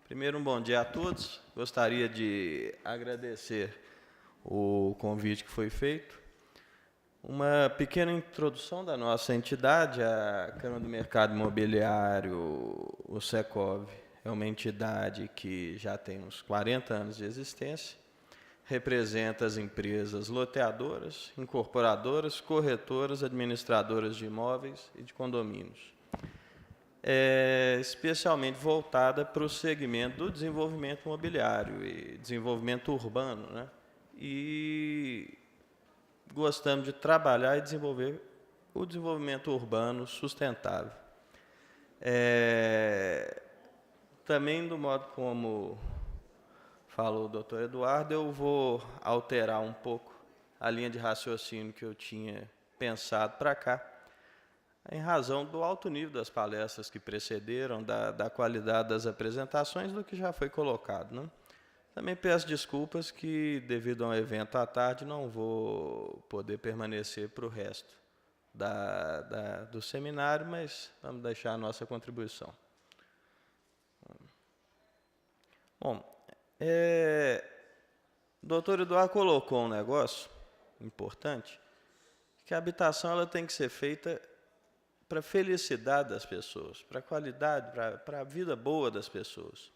Primeiro, um bom dia a todos. Gostaria de agradecer o convite que foi feito. Uma pequena introdução da nossa entidade, a Câmara do Mercado Imobiliário, o Secov, é uma entidade que já tem uns 40 anos de existência, representa as empresas loteadoras, incorporadoras, corretoras, administradoras de imóveis e de condomínios. Especialmente voltada para o segmento do desenvolvimento imobiliário e desenvolvimento urbano, né? E gostamos de trabalhar e desenvolver o desenvolvimento urbano sustentável. Também, do modo como falou o doutor Eduardo, eu vou alterar um pouco a linha de raciocínio que eu tinha pensado para cá, em razão do alto nível das palestras que precederam, da qualidade das apresentações, do que já foi colocado, né? Também peço desculpas que, devido a um evento à tarde, não vou poder permanecer para o resto do seminário, mas vamos deixar a nossa contribuição. Bom, o doutor Eduardo colocou um negócio importante, que a habitação ela tem que ser feita para a felicidade das pessoas, para a qualidade, para a vida boa das pessoas.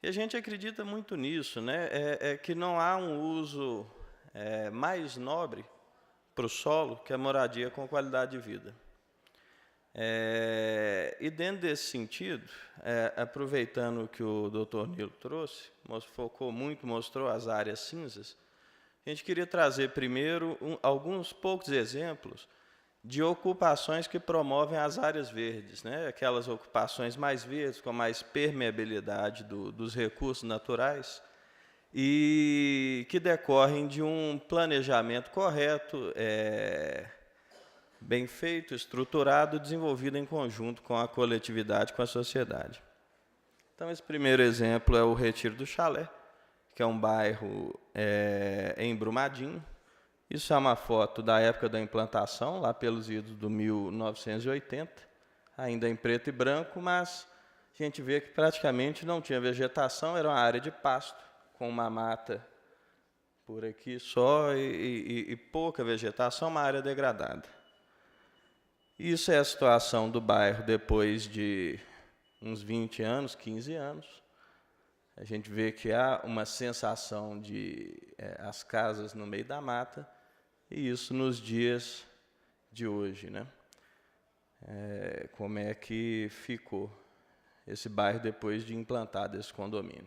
E a gente acredita muito nisso, né? Que não há um uso mais nobre para o solo que a moradia com qualidade de vida. E dentro desse sentido, aproveitando o que o doutor Nilo trouxe, focou muito, mostrou as áreas cinzas, a gente queria trazer primeiro alguns poucos exemplos de ocupações que promovem as áreas verdes, né? Aquelas ocupações mais verdes, com mais permeabilidade dos recursos naturais e que decorrem de um planejamento correto, bem feito, estruturado, desenvolvido em conjunto com a coletividade, com a sociedade. Então, esse primeiro exemplo é o Retiro do Chalé, que é um bairro em Brumadinho. Isso é uma foto da época da implantação, lá pelos idos do 1980, ainda em preto e branco, mas a gente vê que praticamente não tinha vegetação, era uma área de pasto, com uma mata por aqui só e pouca vegetação, uma área degradada. Isso é a situação do bairro depois de uns 20 anos, 15 anos. A gente vê que há uma sensação de as casas no meio da mata, e isso nos dias de hoje, né? Como é que ficou esse bairro depois de implantado esse condomínio.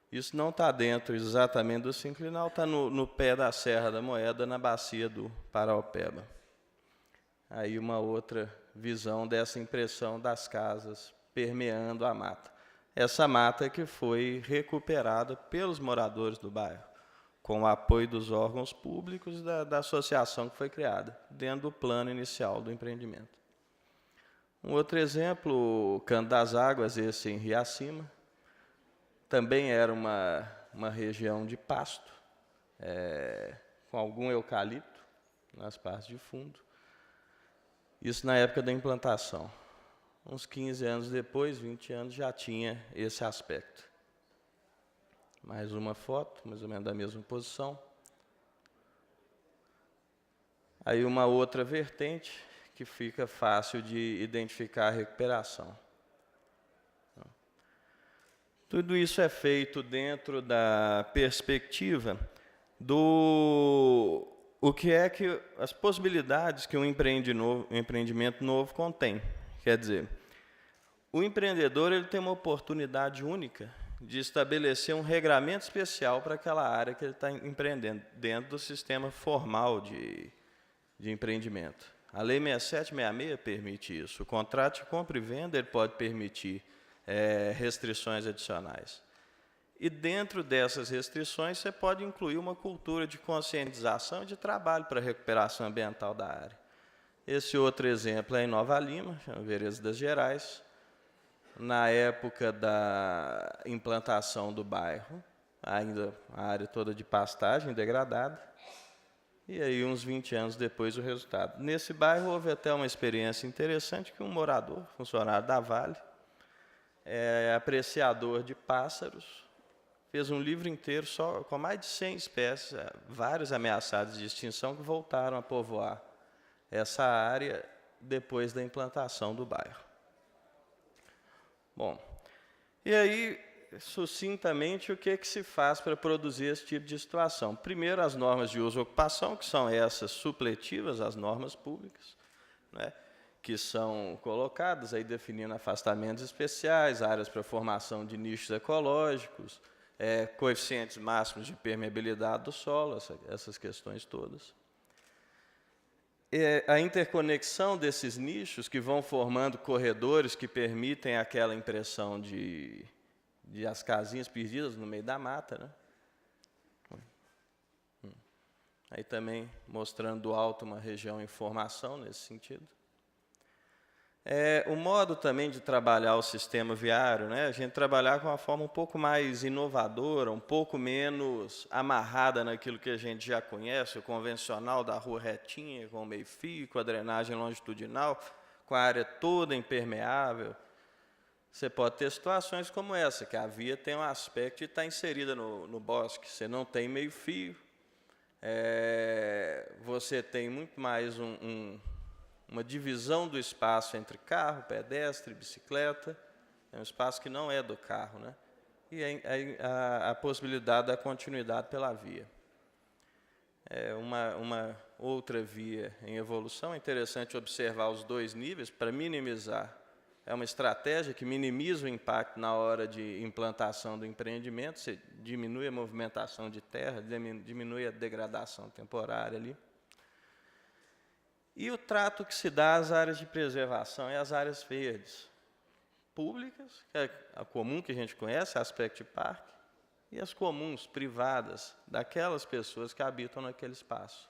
Isso não está dentro exatamente do sinclinal, está no pé da Serra da Moeda, na bacia do Paraopeba. Aí uma outra visão dessa impressão das casas permeando a mata. Essa mata que foi recuperada pelos moradores do bairro, com o apoio dos órgãos públicos e da associação que foi criada, dentro do plano inicial do empreendimento. Um outro exemplo, o Canto das Águas, esse em Riacima, também era uma região de pasto, com algum eucalipto nas partes de fundo. Isso na época da implantação. Uns 15 anos depois, 20 anos, já tinha esse aspecto. Mais uma foto, mais ou menos da mesma posição. Aí uma outra vertente que fica fácil de identificar a recuperação. Tudo isso é feito dentro da perspectiva do o que é que as possibilidades que um empreendimento novo contém. Quer dizer, o empreendedor ele tem uma oportunidade única de estabelecer um regramento especial para aquela área que ele está empreendendo, dentro do sistema formal de empreendimento. A Lei 6766 permite isso. O contrato de compra e venda ele pode permitir restrições adicionais. E dentro dessas restrições você pode incluir uma cultura de conscientização e de trabalho para a recuperação ambiental da área. Esse outro exemplo é em Nova Lima, chama Veredas das Gerais. Na época da implantação do bairro, ainda a área toda de pastagem degradada, e aí uns 20 anos depois o resultado. Nesse bairro houve até uma experiência interessante que um morador, funcionário da Vale, é apreciador de pássaros, fez um livro inteiro só com mais de 100 espécies, várias ameaçadas de extinção, que voltaram a povoar essa área depois da implantação do bairro. Bom, e aí, sucintamente, o que se faz para produzir esse tipo de situação? Primeiro, as normas de uso e ocupação, que são essas supletivas às normas públicas, né, que são colocadas aí definindo afastamentos especiais, áreas para formação de nichos ecológicos, coeficientes máximos de permeabilidade do solo, essas questões todas. A interconexão desses nichos que vão formando corredores que permitem aquela impressão de as casinhas perdidas no meio da mata, né? Aí também mostrando do alto uma região em formação nesse sentido. O modo também de trabalhar o sistema viário, né? A gente trabalhar com uma forma um pouco mais inovadora, um pouco menos amarrada naquilo que a gente já conhece, o convencional da rua retinha, com o meio-fio, com a drenagem longitudinal, com a área toda impermeável. Você pode ter situações como essa, que a via tem um aspecto de estar inserida no bosque, você não tem meio-fio, você tem muito mais uma divisão do espaço entre carro, pedestre, bicicleta, é um espaço que não é do carro, né? E a possibilidade da continuidade pela via. Uma outra via em evolução, é interessante observar os dois níveis para minimizar. É uma estratégia que minimiza o impacto na hora de implantação do empreendimento, você diminui a movimentação de terra, diminui a degradação temporária ali. E o trato que se dá às áreas de preservação e às áreas verdes públicas, que é a comum que a gente conhece, aspecto de parque, e as comuns, privadas, daquelas pessoas que habitam naquele espaço.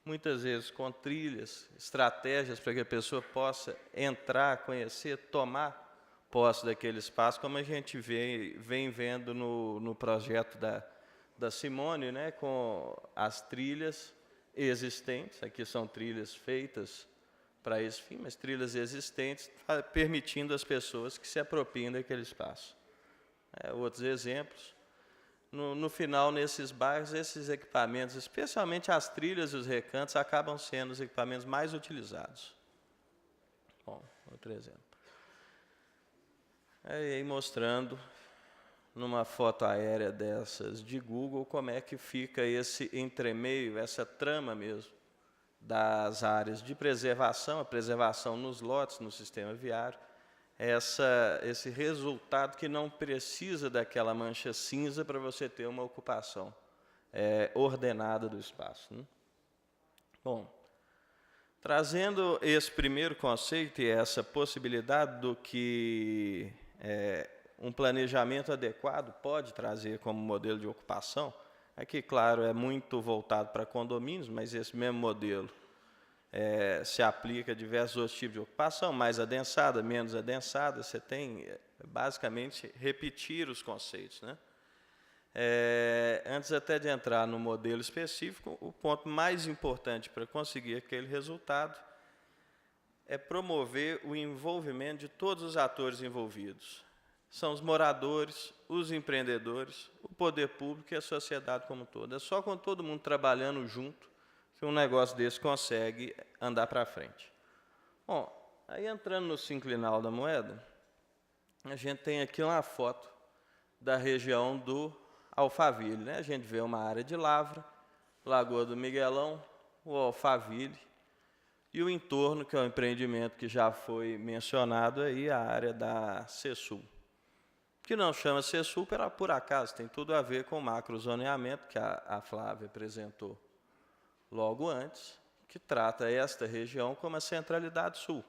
Muitas vezes com trilhas, estratégias para que a pessoa possa entrar, conhecer, tomar posse daquele espaço, como a gente vem vendo no projeto da Simone, né, com as trilhas existentes, aqui são trilhas feitas para esse fim, mas trilhas existentes, permitindo às pessoas que se apropriem daquele espaço. Outros exemplos, no final, nesses bairros, esses equipamentos, especialmente as trilhas e os recantos, acabam sendo os equipamentos mais utilizados. Bom, outro exemplo. Aí mostrando, numa foto aérea dessas de Google, como é que fica esse entremeio, essa trama mesmo, das áreas de preservação, a preservação nos lotes, no sistema viário, esse resultado que não precisa daquela mancha cinza para você ter uma ocupação ordenada do espaço, né? Bom, trazendo esse primeiro conceito e essa possibilidade do que um planejamento adequado pode trazer como modelo de ocupação, aqui, claro, é muito voltado para condomínios, mas esse mesmo modelo se aplica a diversos outros tipos de ocupação, mais adensada, menos adensada, você tem, basicamente, repetir os conceitos, né? Antes até de entrar no modelo específico, o ponto mais importante para conseguir aquele resultado é promover o envolvimento de todos os atores envolvidos. São os moradores, os empreendedores, o poder público e a sociedade como um todo. É só com todo mundo trabalhando junto que um negócio desse consegue andar para frente. Bom, aí entrando no sinclinal da moeda, a gente tem aqui uma foto da região do Alphaville, né? A gente vê uma área de lavra, Lagoa do Miguelão, o Alphaville, e o entorno, que é um empreendimento que já foi mencionado aí, a área da CESUL, que não chama CESUL por acaso, tem tudo a ver com o macrozoneamento que a Flávia apresentou logo antes, que trata esta região como a centralidade sul.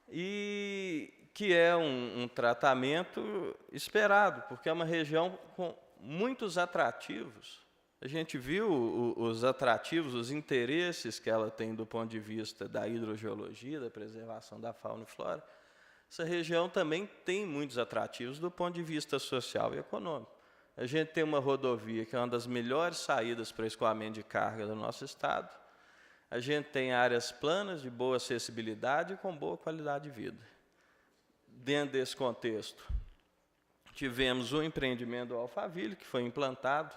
E que é um tratamento esperado, porque é uma região com muitos atrativos. A gente viu os atrativos, os interesses que ela tem do ponto de vista da hidrogeologia, da preservação da fauna e flora. Essa região também tem muitos atrativos do ponto de vista social e econômico. A gente tem uma rodovia que é uma das melhores saídas para escoamento de carga do nosso estado. A gente tem áreas planas, de boa acessibilidade e com boa qualidade de vida. Dentro desse contexto, tivemos o empreendimento do Alphaville, que foi implantado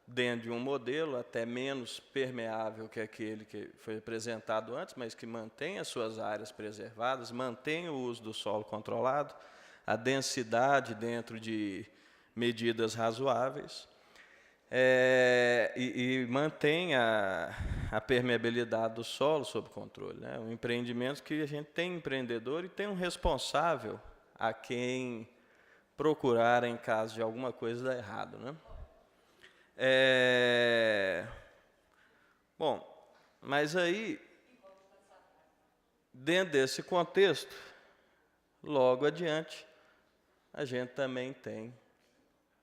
dentro de um modelo até menos permeável que aquele que foi apresentado antes, mas que mantém as suas áreas preservadas, mantém o uso do solo controlado, a densidade dentro de medidas razoáveis, e mantém a permeabilidade do solo sob controle, né? Um empreendimento que a gente tem empreendedor e tem um responsável a quem procurar em caso de alguma coisa dar errado, né? Bom, mas aí, dentro desse contexto, logo adiante, a gente também tem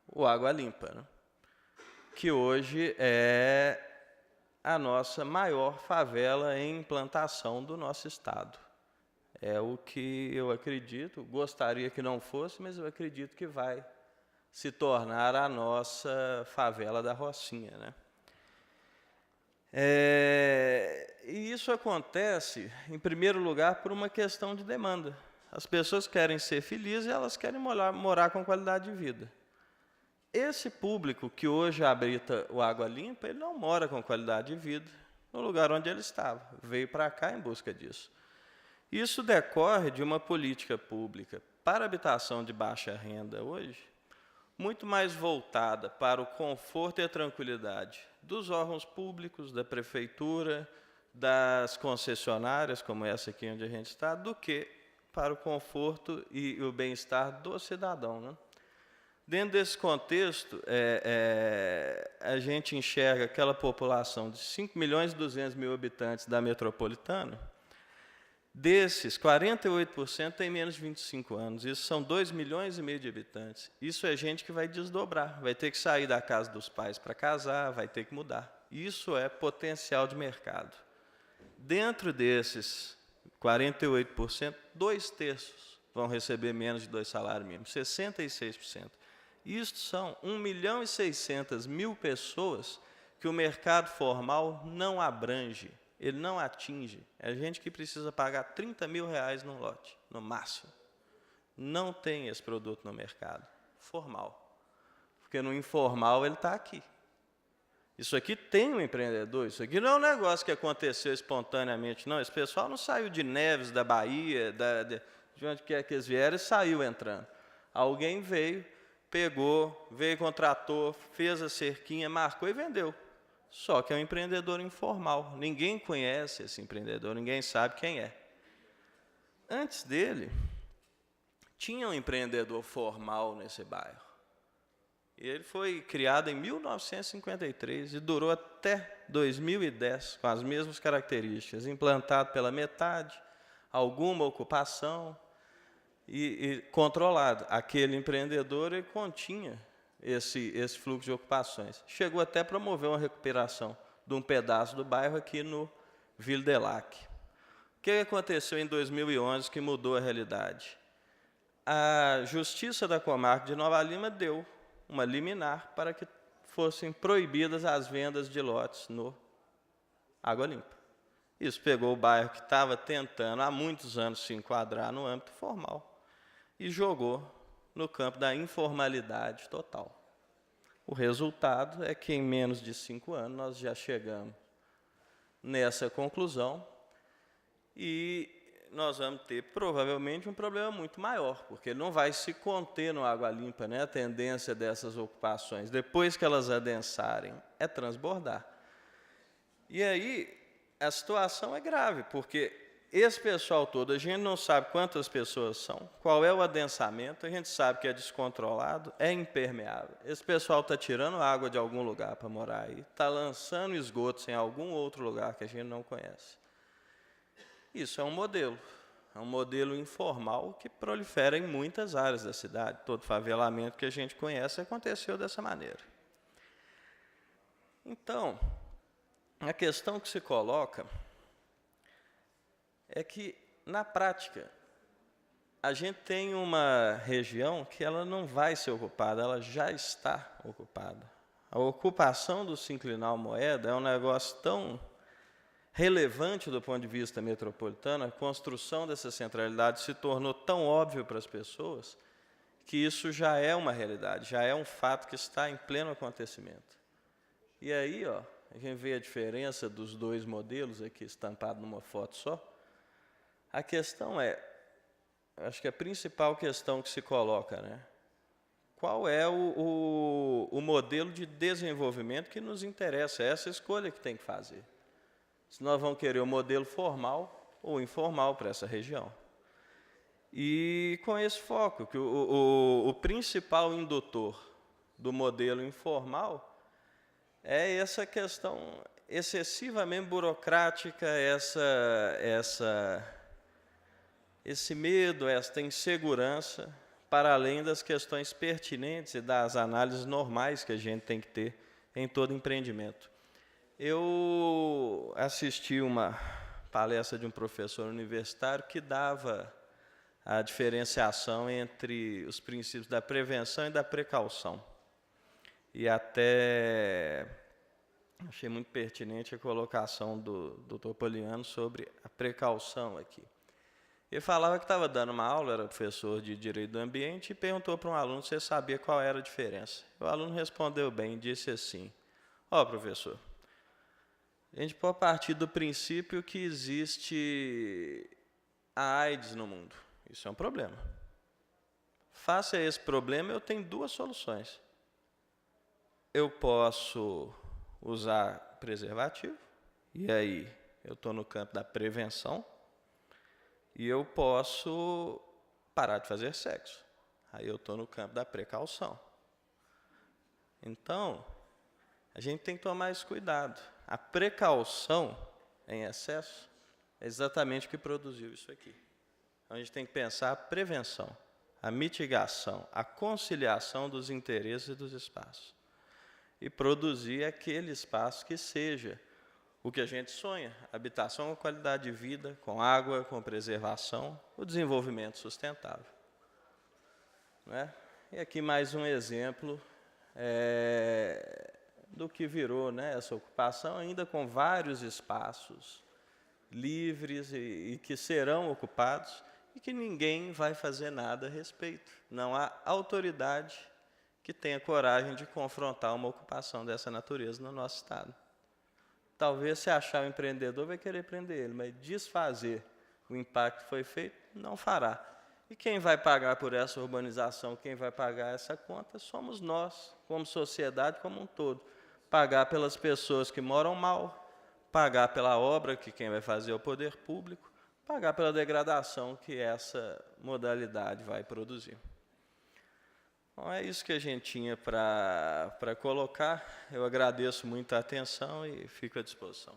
o Água Limpa, né? Que hoje é a nossa maior favela em implantação do nosso estado. É o que eu acredito, gostaria que não fosse, mas eu acredito que vai se tornar a nossa favela da Rocinha, né? E isso acontece, em primeiro lugar, por uma questão de demanda. As pessoas querem ser felizes e elas querem morar com qualidade de vida. Esse público que hoje habita o Água Limpa, ele não mora com qualidade de vida no lugar onde ele estava. Veio para cá em busca disso. Isso decorre de uma política pública para habitação de baixa renda hoje, muito mais voltada para o conforto e a tranquilidade dos órgãos públicos, da prefeitura, das concessionárias, como essa aqui onde a gente está, do que para o conforto e o bem-estar do cidadão, né? Dentro desse contexto, a gente enxerga aquela população de 5.200.000 habitantes da metropolitana. Desses, 48% tem menos de 25 anos. Isso são 2,5 milhões de habitantes. Isso é gente que vai desdobrar, vai ter que sair da casa dos pais para casar, vai ter que mudar. Isso é potencial de mercado. Dentro desses 48%, 2/3 vão receber menos de 2 salários mínimos, 66%. Isto são 1.600.000 pessoas que o mercado formal não abrange, ele não atinge. É gente que precisa pagar R$30 mil no lote, no máximo. Não tem esse produto no mercado formal, porque no informal ele está aqui. Isso aqui tem um empreendedor, isso aqui não é um negócio que aconteceu espontaneamente, não. Esse pessoal não saiu de Neves, da Bahia, de onde quer que eles vieram, e saiu entrando. Alguém veio, pegou, veio, contratou, fez a cerquinha, marcou e vendeu. Só que é um empreendedor informal. Ninguém conhece esse empreendedor, ninguém sabe quem é. Antes dele, tinha um empreendedor formal nesse bairro. Ele foi criado em 1953 e durou até 2010, com as mesmas características, implantado pela metade, alguma ocupação e controlado. Aquele empreendedor ele continha esse fluxo de ocupações. Chegou até a promover uma recuperação de um pedaço do bairro aqui no Ville de Lac. O que aconteceu em 2011 que mudou a realidade? A Justiça da Comarca de Nova Lima deu uma liminar para que fossem proibidas as vendas de lotes no Água Limpa. Isso pegou o bairro que estava tentando há muitos anos se enquadrar no âmbito formal e jogou no campo da informalidade total. O resultado é que em menos de 5 anos nós já chegamos nessa conclusão e nós vamos ter provavelmente um problema muito maior, porque não vai se conter no Água Limpa, né, a tendência dessas ocupações. Depois que elas adensarem, é transbordar. E aí a situação é grave, porque esse pessoal todo, a gente não sabe quantas pessoas são, qual é o adensamento, a gente sabe que é descontrolado, é impermeável. Esse pessoal está tirando água de algum lugar para morar aí, está lançando esgotos em algum outro lugar que a gente não conhece. Isso é um modelo informal que prolifera em muitas áreas da cidade. Todo favelamento que a gente conhece aconteceu dessa maneira. Então, a questão que se coloca é que, na prática, a gente tem uma região que ela não vai ser ocupada, ela já está ocupada. A ocupação do Sinclinal Moeda é um negócio tão... relevante do ponto de vista metropolitano, a construção dessa centralidade se tornou tão óbvio para as pessoas que isso já é uma realidade, já é um fato que está em pleno acontecimento. E aí, ó, a gente vê a diferença dos dois modelos aqui estampados numa foto só. A questão é, acho que a principal questão que se coloca, né? Qual é o modelo de desenvolvimento que nos interessa? É essa escolha que tem que fazer. Se nós vamos querer o modelo formal ou informal para essa região. E com esse foco, que o principal indutor do modelo informal é essa questão excessivamente burocrática, esse medo, essa insegurança, para além das questões pertinentes e das análises normais que a gente tem que ter em todo empreendimento. Eu assisti uma palestra de um professor universitário que dava a diferenciação entre os princípios da prevenção e da precaução. E até achei muito pertinente a colocação do Dr. Poliano sobre a precaução aqui. Ele falava que estava dando uma aula, era professor de Direito do Ambiente, e perguntou para um aluno se ele sabia qual era a diferença. O aluno respondeu bem, disse assim: ó, professor, a gente pode partir do princípio que existe a AIDS no mundo. Isso é um problema. Face a esse problema, eu tenho duas soluções. Eu posso usar preservativo, e aí eu estou no campo da prevenção, e eu posso parar de fazer sexo. Aí eu estou no campo da precaução. Então, a gente tem que tomar esse cuidado. A precaução em excesso é exatamente o que produziu isso aqui. Então, a gente tem que pensar a prevenção, a mitigação, a conciliação dos interesses e dos espaços. E produzir aquele espaço que seja o que a gente sonha: habitação com qualidade de vida, com água, com preservação, o desenvolvimento sustentável. Né? E aqui mais um exemplo do que virou, né, essa ocupação, ainda com vários espaços livres e que serão ocupados e que ninguém vai fazer nada a respeito. Não há autoridade que tenha coragem de confrontar uma ocupação dessa natureza no nosso estado. Talvez, se achar o empreendedor, vai querer prender ele, mas desfazer o impacto que foi feito, não fará. E quem vai pagar por essa urbanização, quem vai pagar essa conta, somos nós, como sociedade como um todo. Pagar pelas pessoas que moram mal, pagar pela obra, que quem vai fazer é o poder público, pagar pela degradação que essa modalidade vai produzir. Então, é isso que a gente tinha para colocar. Eu agradeço muito a atenção e fico à disposição.